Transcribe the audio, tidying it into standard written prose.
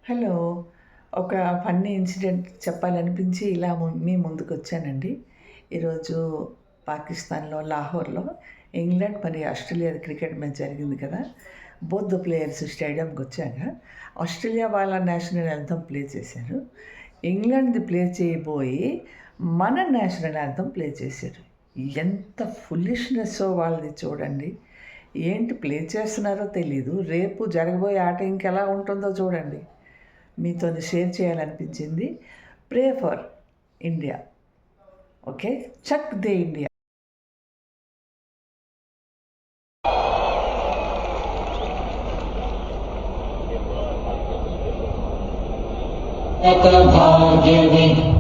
Hello. ఒక funny incident చెప్పాలనిపించి ఇలా మీ ముందుకొచ్చానండి. ఈరోజు పాకిస్తాన్‌లో లాహోర్‌లో ఇంగ్లాండ్ మరియు ఆస్ట్రేలియా క్రికెట్ మ్యాచ్ జరిగింది కదా! బోత్ ద ప్లేయర్స్ స్టేడియంకొచ్చాక ఆస్ట్రేలియా వాళ్ళ నేషనల్ యాంథమ్ ప్లే చేశారు. ఇంగ్లాండ్‌ది ప్లే చేయబోయి మన నేషనల్ యాంథమ్ ప్లే చేశారు. ఎంత ఫులిష్‌నెస్సో వాళ్ళది చూడండి. ఏంటి ప్లే చేస్తున్నారో తెలీదు. రేపు జరగబోయే ఆట ఇంకెలా ఉంటుందో చూడండి. మీతోని షేర్ చేయాలనిపించింది. Pray for India. Okay. Chak De India. भाग्यविधाता